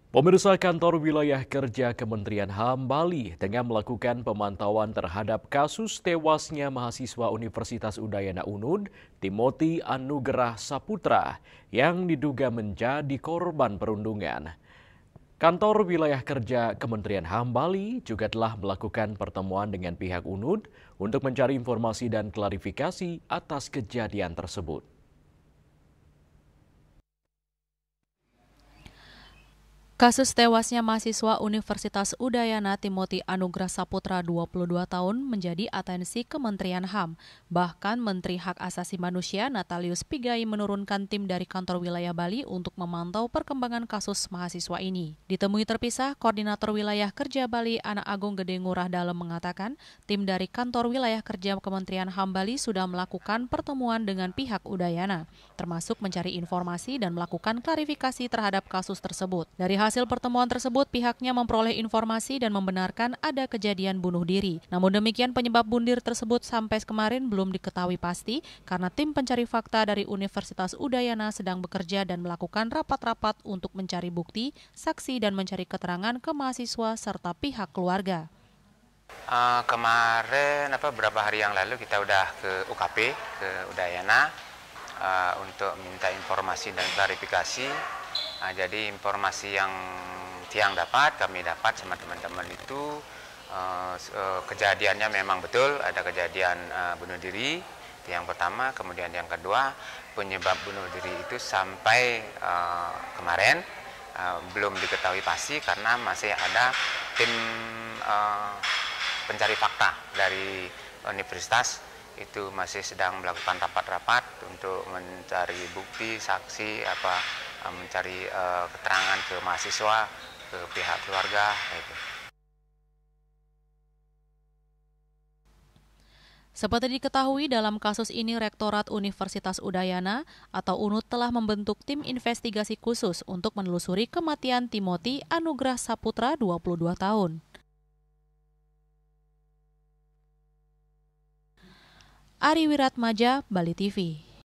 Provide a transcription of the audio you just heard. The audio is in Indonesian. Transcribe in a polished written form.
Pemirsa, kantor wilayah kerja Kementerian HAM Bali tengah melakukan pemantauan terhadap kasus tewasnya mahasiswa Universitas Udayana UNUD, Timothy Anugerah Saputra, yang diduga menjadi korban perundungan. Kantor wilayah kerja Kementerian HAM Bali juga telah melakukan pertemuan dengan pihak UNUD untuk mencari informasi dan klarifikasi atas kejadian tersebut. Kasus tewasnya mahasiswa Universitas Udayana Timothy Anugerah Saputra 22 tahun menjadi atensi Kementerian HAM. Bahkan Menteri Hak Asasi Manusia Natalius Pigai menurunkan tim dari kantor wilayah Bali untuk memantau perkembangan kasus mahasiswa ini. Ditemui terpisah, Koordinator Wilayah Kerja Bali Anak Agung Gede Ngurah Dalem mengatakan, tim dari kantor wilayah kerja Kementerian HAM Bali sudah melakukan pertemuan dengan pihak Udayana, termasuk mencari informasi dan melakukan klarifikasi terhadap kasus tersebut. Dari hasil pertemuan tersebut, pihaknya memperoleh informasi dan membenarkan ada kejadian bunuh diri. Namun demikian, penyebab bunuh diri tersebut sampai kemarin belum diketahui pasti karena tim pencari fakta dari Universitas Udayana sedang bekerja dan melakukan rapat-rapat untuk mencari bukti, saksi, dan mencari keterangan ke mahasiswa serta pihak keluarga. Kemarin beberapa hari yang lalu kita udah ke UKP, ke Udayana, untuk minta informasi dan klarifikasi. Jadi informasi yang kami dapat sama teman-teman itu kejadiannya memang betul ada kejadian bunuh diri, itu yang pertama. Kemudian yang kedua, penyebab bunuh diri itu sampai kemarin belum diketahui pasti karena masih ada tim pencari fakta dari universitas itu masih sedang melakukan rapat-rapat untuk mencari bukti, saksi, mencari keterangan ke mahasiswa, ke pihak keluarga. Gitu. Seperti diketahui, dalam kasus ini Rektorat Universitas Udayana atau UNUD telah membentuk tim investigasi khusus untuk menelusuri kematian Timothy Anugerah Saputra 22 tahun. Ari Wiratmaja, Bali TV.